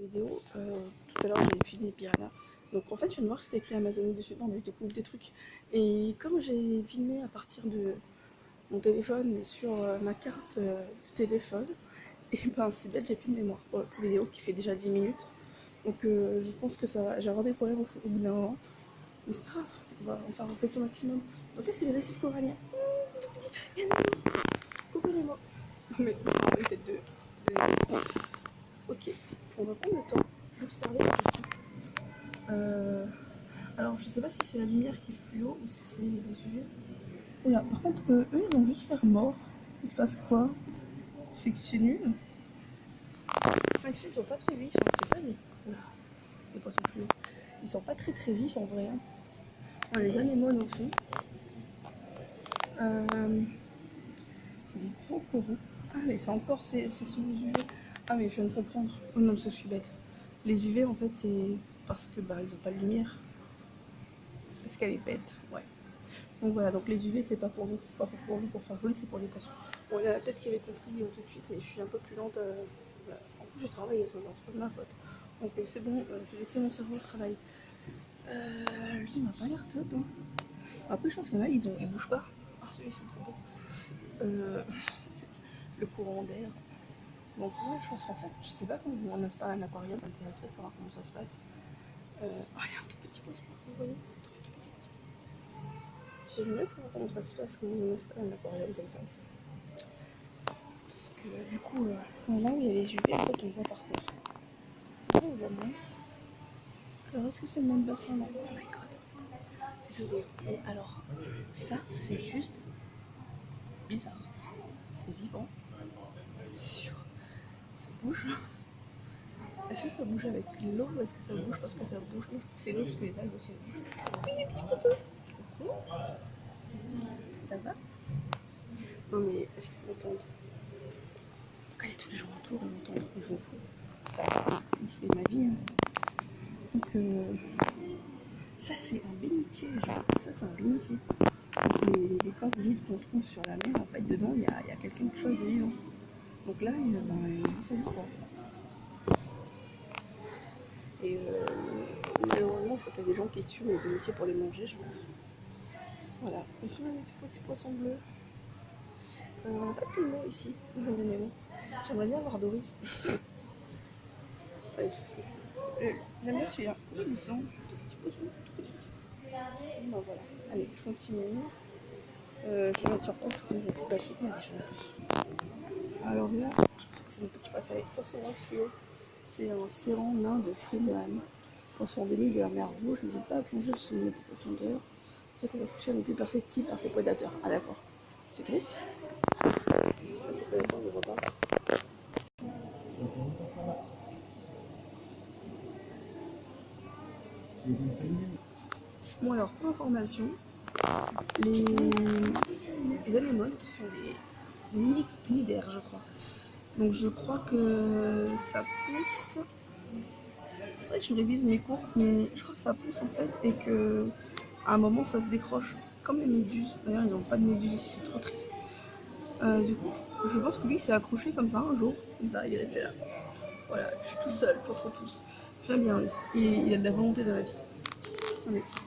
vidéo. Tout à l'heure j'ai filmé Piranha. Donc en fait je viens de voir que c'était écrit Amazonie dessus. Non mais je découvre des trucs. Et comme j'ai filmé à partir de mon téléphone mais sur ma carte de téléphone, et ben c'est bête, j'ai plus de mémoire pour la vidéo qui fait déjà 10 minutes. Donc je pense que ça va, j'ai avoir des problèmes au bout d'un moment. Mais c'est pas grave, on va faire son maximum. Donc là c'est les récifs coralliens. Tout petit, il y a Nemo. Coucou Nemo. Mais on va peut-être de ok, on va prendre le temps d'observer la question. Alors je sais pas si c'est la lumière qui est fluo ou si c'est des UV. Oula, par contre eux ils ont juste l'air morts. Il se passe quoi? C'est que c'est nul. Ah, ici ils sont pas très vifs, hein. C'est pas les poissons fluo. Ils sont pas très vifs en vrai. Hein. Ah, les anémones au fond. Des gros coraux. Ah mais c'est encore c'est sous les UV. Ah mais je viens de comprendre. Oh non, ça je suis bête. Les UV en fait c'est parce que bah ils ont pas de lumière. Parce qu'elle est bête, ouais. Donc voilà, donc les UV c'est pas pour nous, pas pour nous pour faire voler, c'est pour les poissons. Bon, il y en a peut-être qui avaient compris tout de suite, mais je suis un peu plus lente. Voilà. En plus j'ai travaillé ce matin, c'est pas de ma faute. Donc c'est bon, j'ai laissé mon cerveau travailler. Lui il m'a pas l'air top. Hein. Après je pense qu'il y en a, ils bougent pas. Ah celui-là c'est trop beau. Le courant d'air. Donc ouais, je pense qu'en fait, je sais pas comment on installe un aquarium, ça m'intéresserait de savoir comment ça se passe. Oh, il y a un tout petit poisson, vous voyez, tout petit. J'aimerais savoir comment ça se passe quand on installe un aquarium comme ça. Parce que du coup, là où il y a les UV, en fait, on voit par terre. Là, on voit moins. Alors, est-ce que c'est le même bassin? Non. Oh my god. Désolée. Mais alors, ça, c'est juste bizarre. C'est vivant. C'est sûr. Ça bouge. Est-ce que ça bouge avec l'eau ou est-ce que ça bouge parce que ça bouge? Non, je crois que c'est l'eau parce que les algues aussi bougent. Oui, petit poteau. Coucou. Ça va? Non mais est-ce qu'ils m'entendent? Regardez tous les gens autour, ils m'entendent. Je m'en fous. C'est pas grave. Je fais ma vie. Hein. Donc ça c'est un bénitier. Genre. Ça c'est un bénitier. Les coques vides qu'on trouve sur la mer, en fait dedans il y a quelque chose de vivant. Donc là il dit salut quoi. Et malheureusement, je crois qu'il y a des gens qui tuent les bénitiers pour les manger, je pense. Voilà. On fait des petits poissons bleus. On n'a pas plus de mots ici. J'aimerais bien voir Doris. Allez, je fais ce que je veux. J'aime bien celui-là. Ils sont tout petits poissons, tout petits. Bon, voilà. Allez, je continue. Je vais mettre sur pause parce que j'ai plus de batterie. Il y a des choses en plus. Alors là, je crois que c'est mon petit préféré. Poisson en fluo. C'est un séran nain de Friedman. Poisson endémique de la mer Rouge, n'hésite pas à plonger sous les profondeurs. C'est ça que la fourchette n'est plus perceptible par ses prédateurs. Ah d'accord. C'est triste. Les prédateurs ne voient pas. Bon alors, pour information, les anémones sont des mini-cnidaires, je crois. Donc je crois que ça pousse. Faudrait que je révise mes cours, mais je crois que ça pousse en fait et que à un moment ça se décroche, comme les méduses. D'ailleurs ils n'ont pas de méduses ici, c'est trop triste. Du coup, je pense que lui s'est accroché comme ça un jour, comme ça il est resté là. Voilà, je suis tout seul contre tous. J'aime bien lui, et il a de la volonté dans la vie. Non mais c'est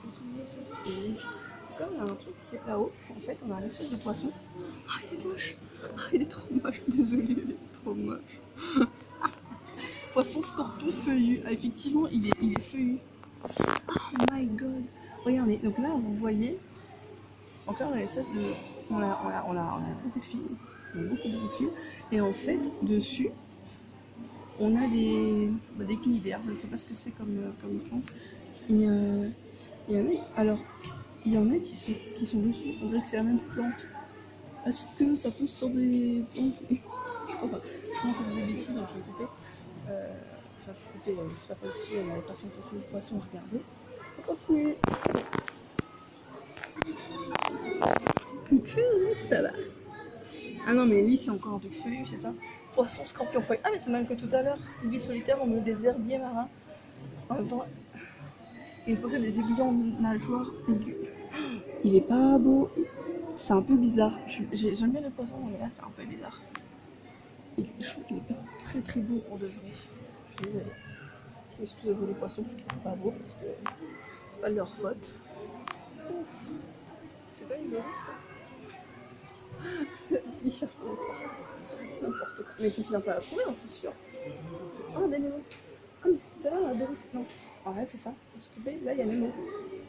comme il y a un truc qui est là-haut, en fait on a un espèce de poisson. Ah il est moche, ah il est trop moche, désolée, il est trop moche. Poisson scorpion feuillu. Ah, effectivement, il est feuillu. Oh my god. Regardez, donc là, vous voyez. Donc là, on a l'espèce de. On a beaucoup de filles. On a beaucoup de filles. Et en fait, dessus, on a des cnidaires. Je ne sais pas ce que c'est comme plante. Et il y en a. Alors, il y en a qui sont dessus. On dirait que c'est la même plante. Est-ce que ça pousse sur des plantes? Je crois pas. Je commence à faire des bêtises, donc je vais couper. Enfin, je coupais, c'est pas comme si on avait pas 50 000 poissons à regarder. On continue. Coucou, ça va? Ah non, mais lui, c'est encore un truc feuillu, c'est ça? Poisson, scorpion, feuille. Ah, mais c'est même que tout à l'heure. Il vit solitaire au milieu des herbiers marins. En même temps, il possède des aiguillons nageoires aigus. Il est pas beau. C'est un peu bizarre. J'aime bien les poissons, mais là, c'est un peu bizarre. Et je trouve qu'il est pas très beau pour de vrai. Je suis désolée. m'excuse de vous les poissons, je trouve pas beau parce que c'est pas de leur faute. Ouf, c'est pas une nourrice ça. Il cherche n'importe quoi. Mais tu finis par la trouver, hein, c'est sûr. Ah, des Nemo. Ah, mais c'était tout à l'heure la Doris. Non. Ah ouais, c'est ça. S'il te plaît, là il y a Nemo.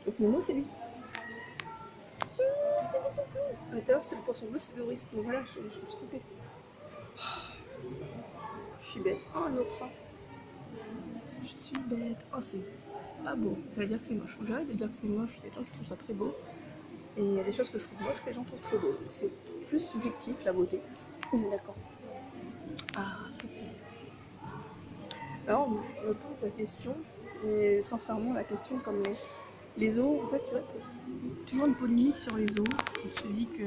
Donc Nemo, c'est lui. Mais tout à l'heure, c'est le poisson bleu, c'est Doris. Mais voilà, je me suis trompée. Je suis bête. Oh, un oursin. Je suis bête. Oh, c'est pas beau. J'allais dire que c'est moche. Faut que j'arrête de dire que c'est moche. Il y a des gens qui trouvent ça très beau. Et il y a des choses que je trouve moches que les gens trouvent très beau. C'est plus subjectif, la beauté. D'accord. Ah, ça c'est... Alors, on me pose la question, mais sincèrement, la question comme les zoos, en fait, c'est vrai que toujours une polémique sur les zoos. On se dit que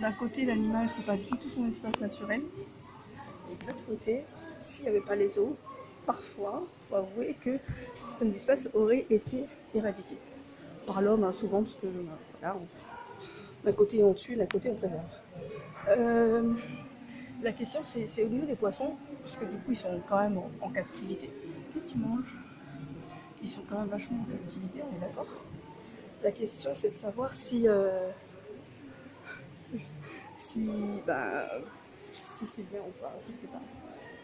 d'un côté, l'animal, c'est pas du tout son espace naturel. Et de l'autre côté, s'il n'y avait pas les zoos, parfois, il faut avouer que certaines espèces auraient été éradiquées. Par l'homme, hein, souvent, parce que voilà, d'un côté on tue, d'un côté on préserve. La question c'est au niveau des poissons, parce que du coup ils sont quand même en captivité. Qu'est-ce que tu manges? Ils sont quand même vachement en captivité, on est d'accord? La question c'est de savoir si si c'est bien ou pas, je sais pas.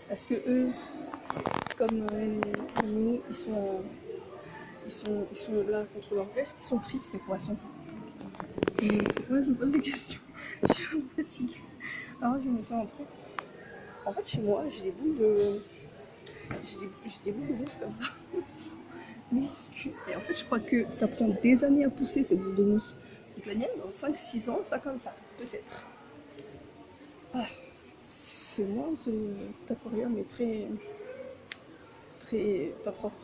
Est-ce que eux, comme les animaux, ils sont là contre leur gré, est-ce qu'ils sont tristes les poissons? Je sais pas, je me pose des questions. Je suis fatiguée. Alors je vais vous faire un truc. En fait chez moi j'ai des boules de... J'ai des boules de mousse comme ça. Minuscules. Et en fait je crois que ça prend des années à pousser ces boules de mousse. Donc la mienne dans 5-6 ans ça comme ça, peut-être. Ah, c'est moi, cet aquarium est très pas propre.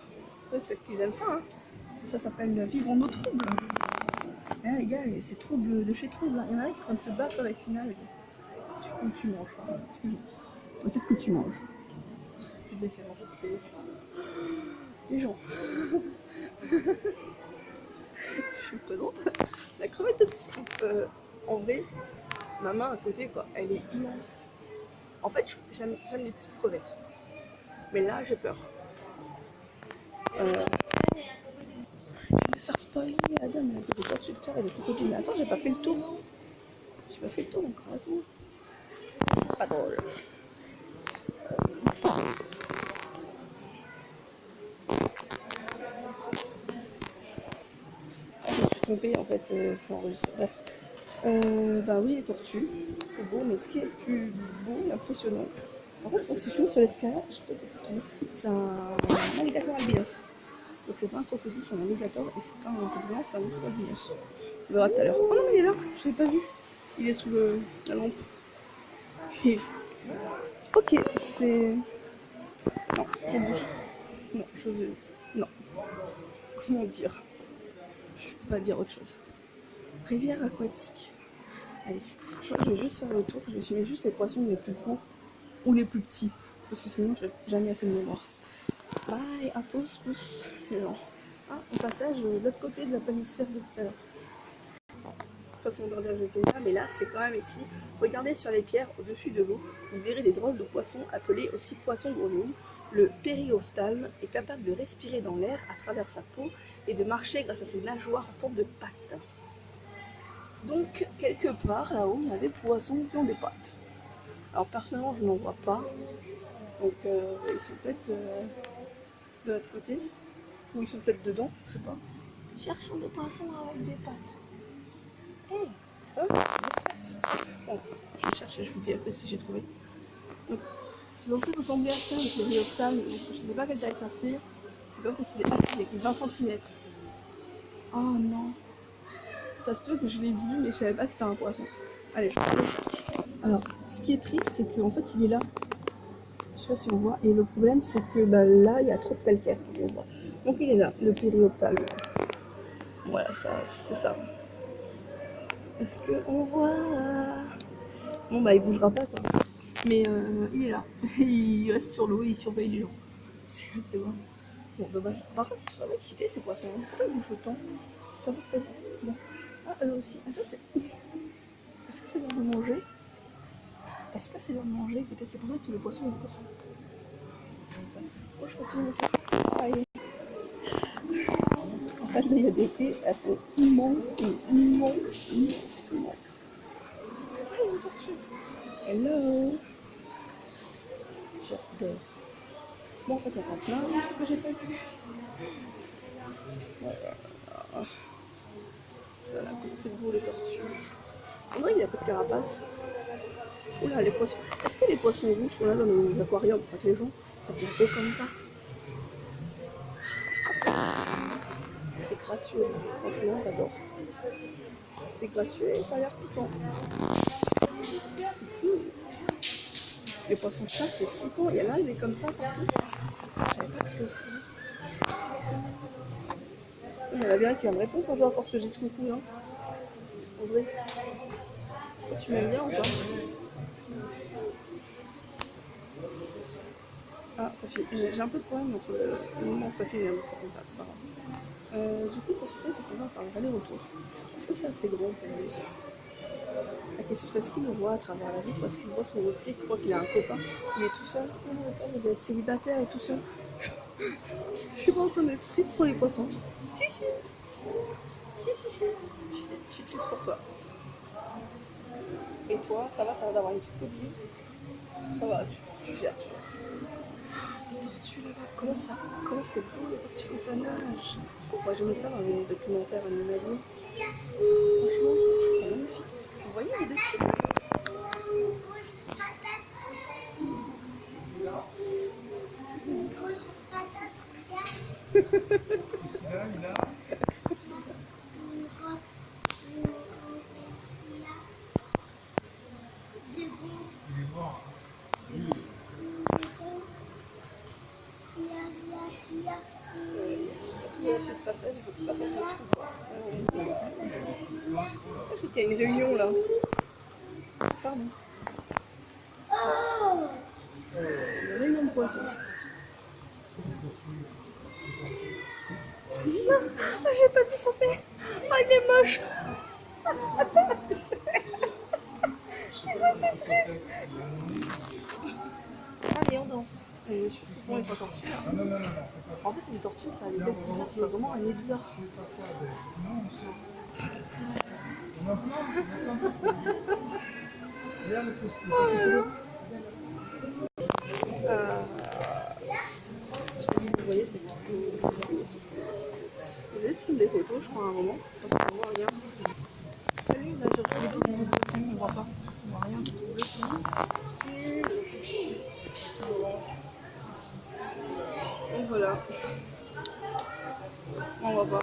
Peut-être qu'ils aiment ça, hein. Ça s'appelle vivre en eau trouble. Mais là, les gars, c'est trouble de chez trouble. Hein. Il y en a qui sont en train de se battre avec une algue. Ou tu manges, hein. Excuse-moi. Peut-être que tu manges. Je vais te laisser manger parce que les gens. Je suis présente. La crevette de plus. En vrai, ma main à côté, quoi, elle est immense. En fait, j'aime les petites crevettes. Mais là, j'ai peur. Je vais me faire spoiler. La dame, elle a dit des tortues et des crocodiles. Mais attends, j'ai pas fait le tour. J'ai pas fait le tour encore, vas-y. Pas drôle. Je me suis trompée en fait, je suis enregistrée. Bref. Bah oui, les tortues, c'est beau, mais ce qui est le plus beau et impressionnant, en fait, quand c'est sur l'escalade, c'est un alligator albinos. Donc c'est pas un crocodile, c'est un alligator, et c'est pas un crocodile blanc, c'est un autre albinos. On verra tout à l'heure. Oh non, mais il est là, je l'ai pas vu. Il est sous la lampe. Et... Ok, c'est... Non, je bouge. Non, je veux... Non. Comment dire? Je peux pas dire autre chose. Rivière aquatique. Allez, je crois que je vais juste faire le tour. Je vais filmer juste les poissons les plus gros ou les plus petits. Parce que sinon, je n'ai jamais assez de mémoire. Bye, à pouce, les gens. Ah, au passage, de l'autre côté de la planisphère de tout à l'heure. Je passe mon bordage, je fais ça, mais là, c'est quand même écrit. Regardez sur les pierres au-dessus de l'eau, vous verrez des drôles de poissons appelés aussi poissons grenouilles. Le périophtalme est capable de respirer dans l'air à travers sa peau et de marcher grâce à ses nageoires en forme de pattes. Donc, quelque part là-haut, il y a des poissons qui ont des pattes. Alors, personnellement, je n'en vois pas. Donc, ils sont peut-être de l'autre côté. Ou ils sont peut-être dedans, je sais pas. Cherchons des poissons avec des pattes. Hé, hey, ça va, bon, je vais chercher, je vous dis après si j'ai trouvé. Donc, c'est censé ressembler à ça avec le périophtalme. Je sais pas quelle taille ça fait. C'est pas précisé. Ah, c'est écrit 20 cm. Oh non. Ça se peut que je l'ai vu, mais je savais pas que c'était un poisson. Allez, je vais. Alors, ce qui est triste, c'est qu'en fait, il est là. Je sais pas si on voit. Et le problème, c'est que bah, là, il y a trop de calcaire. Donc, il est là, le périophthalme. Voilà, ça, c'est ça. Est-ce qu'on voit? Bon, bah, il bougera pas, quoi. Mais il est là. Il reste sur l'eau et il surveille les gens. C'est bon. Bon, dommage. Par contre, ils sont vraiment excités, ces poissons. Pourquoi ils bougent autant? Ça vous stresse. Bon. Ah, eux aussi. Ah, ça, c'est... Est-ce que c'est l'heure de manger? Est-ce que c'est l'heure de manger? Peut-être c'est pour ça que tous les poissons ils courent. Moi je continue mon tour. pareil. En fait, là, il y a des quais, elles sont immenses, immenses, immenses, immenses. Ah, il y a une tortue. Hello. J'adore. Bon, en fait, il y a plein de trucs que j'ai pas vu. Voilà. Voilà, comment c'est beau les tortues. En vrai, il y a pas de carapace. Oula, les poissons. Est-ce que les poissons rouges qu'on a dans nos aquariums, enfin que les gens, ça devient beau comme ça? C'est gracieux, franchement, j'adore. C'est gracieux et ça a l'air piquant. C'est cool. Les poissons ça, c'est flippant. Il y en a des comme ça partout. Je savais pas ce que c'est. Il y en a bien qui va me répondre quand je vois à force que j'ai ce coucou, hein. En vrai. Tu m'aimes bien ou pas? Ah, ça fait. J'ai un peu de problème entre le moment que ça fait et le moment que ça passe, c'est pas grave. Du coup, pour ce fait, on va faire un aller-retour. Est-ce que c'est assez grand pour lui? La question c'est est-ce qu'il me voit à travers la vitre, parce qu'il voit son reflet, il croit qu'il a un copain, il est tout seul, il doit être célibataire et tout seul. Parce que je suis pas en train d'être triste pour les poissons. Si. Je suis triste pour toi. Et toi, ça va, t'as l'air d'avoir une petite copine. Ça va, tu gères. Les tortues là-bas, comment c'est beau les tortues quand ça nage. Moi j'aimais ça dans les documentaires animaliers. Franchement, je trouve ça magnifique. Vous voyez les deux petites. Il y a assez de passage, il faut que tu passes avec le trou. Je crois qu'il y a une réunion là. Pardon. Une réunion de poissons. C'est bien. Ah, j'ai pas pu sauter. Ah, il est moche. Allez, on danse. Je sais ce qu'ils font les tortues là. En fait, c'est des tortues, ça a des têtes bizarres. C'est vraiment un nez bizarre. Je sais pas si vous voyez, c'est fou. Je vais prendre des photos, je crois, à un moment, parce qu'on voit rien. Salut, là, je retrouve les dos, on voit pas. On voit rien, c'est trop bleu. Donc voilà. On voit pas.